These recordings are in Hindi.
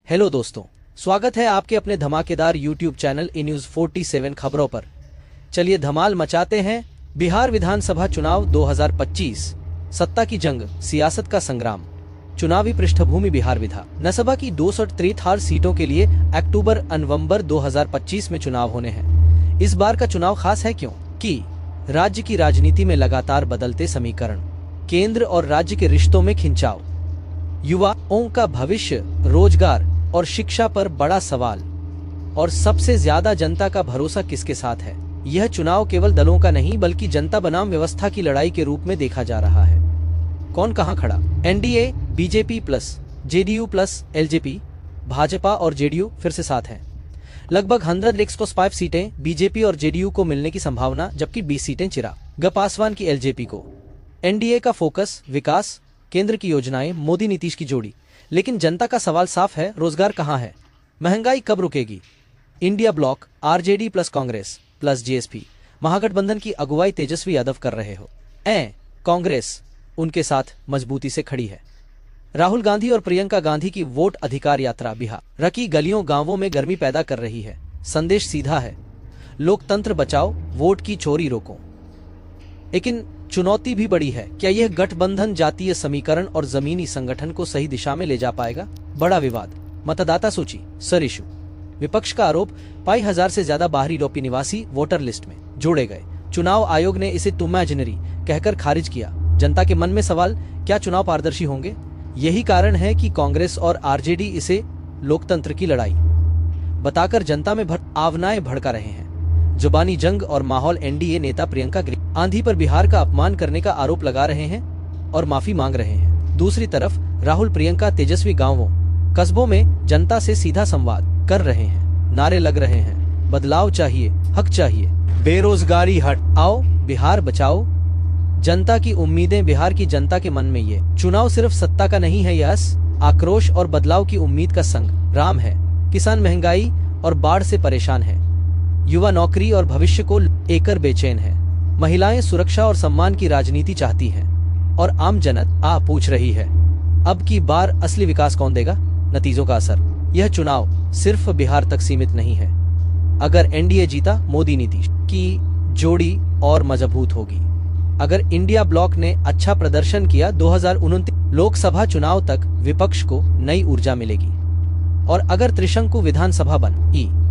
हेलो दोस्तों, स्वागत है आपके अपने धमाकेदार यूट्यूब चैनल ई न्यूज 47 खबरों पर। चलिए धमाल मचाते हैं। बिहार विधानसभा चुनाव 2025, सत्ता की जंग, सियासत का संग्राम। चुनावी पृष्ठभूमि बिहार विधानसभा की 263 सीटों के लिए अक्टूबर-नवंबर 2025 में चुनाव होने हैं। इस बार का चुनाव खास है क्योंकि राज्य की राजनीति में लगातार बदलते समीकरण, केंद्र और राज्य के रिश्तों में खिंचाव, युवाओं का भविष्य, रोजगार और शिक्षा पर बड़ा सवाल, और सबसे ज्यादा जनता का भरोसा किसके साथ है। यह चुनाव केवल दलों का नहीं बल्कि जनता बनाम व्यवस्था की लड़ाई के रूप में देखा जा रहा है। कौन कहां खड़ा? NDA, BJP plus JDU plus LJP, Bhajpa और जेडीयू फिर से साथ हैं। लगभग 105 सीटें बीजेपी और जेडीयू को मिलने की संभावना, जबकि 20 सीटें चिराग पासवान की एलजेपी को। एनडीए का फोकस विकास, केंद्र की योजनाएं, मोदी नीतीश की जोड़ी। लेकिन जनता का सवाल साफ है, रोजगार कहां है? महंगाई कब रुकेगी? India bloc, RJD plus Congress plus GSP, Mahagathbandhan की अगुवाई तेजस्वी यादव कर रहे हो। कांग्रेस उनके साथ मजबूती से खड़ी है। राहुल गांधी और प्रियंका गांधी की वोट अधिकार यात्रा बिहार की गलियों गांवों में गर्मी पैदा कर रही है। संदेश सीधा है, लोकतंत्र बचाओ, वोट की चोरी रोको। लेकिन चुनौती भी बड़ी है। क्या यह गठबंधन जातीय समीकरण और जमीनी संगठन को सही दिशा में ले जा पाएगा? बड़ा विवाद, मतदाता सूची, सर इशू। विपक्ष का आरोप, 2,500 से ज्यादा बाहरी यूरोपीय निवासी वोटर लिस्ट में जोड़े गए। चुनाव आयोग ने इसे इमेजिनरी कहकर खारिज किया। जनता के मन में सवाल, क्या चुनाव पारदर्शी होंगे? यही कारण है कि कांग्रेस और आरजेडी इसे लोकतंत्र की लड़ाई बताकर जनता में भावनाएं भड़का रहे हैं। जुबानी जंग और माहौल, एनडीए नेता प्रियंका गांधी पर बिहार का अपमान करने का आरोप लगा रहे हैं और माफी मांग रहे हैं। दूसरी तरफ राहुल प्रियंका तेजस्वी गांवों कस्बों में जनता से सीधा संवाद कर रहे हैं। नारे लग रहे हैं, बदलाव चाहिए, हक चाहिए, बेरोजगारी हटाओ, बिहार बचाओ। जनता की उम्मीदें, बिहार की जनता के मन में ये चुनाव सिर्फ सत्ता का नहीं है, यह आक्रोश और बदलाव की उम्मीद का संग्राम है। किसान महंगाई और बाढ़ से परेशान है, युवा नौकरी और भविष्य को लेकर बेचैन है, महिलाएं सुरक्षा और सम्मान की राजनीति चाहती हैं, और आम जनता पूछ रही है, अब की बार असली विकास कौन देगा? नतीजों का असर। यह चुनाव सिर्फ बिहार तक सीमित नहीं है। अगर एनडीए जीता, मोदी नीतीश की जोड़ी और मजबूत होगी। अगर इंडिया ब्लॉक ने अच्छा प्रदर्शन किया, 2029 लोकसभा चुनाव तक विपक्ष को नई ऊर्जा मिलेगी। और अगर त्रिशंकु विधानसभा बनी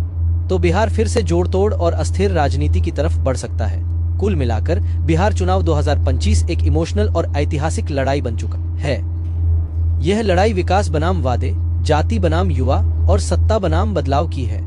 तो बिहार फिर से जोड़तोड़ और अस्थिर राजनीति की तरफ बढ़ सकता है। कुल मिलाकर बिहार चुनाव 2025 एक इमोशनल और ऐतिहासिक लड़ाई बन चुका है। यह लड़ाई विकास बनाम वादे, जाति बनाम युवा और सत्ता बनाम बदलाव की है।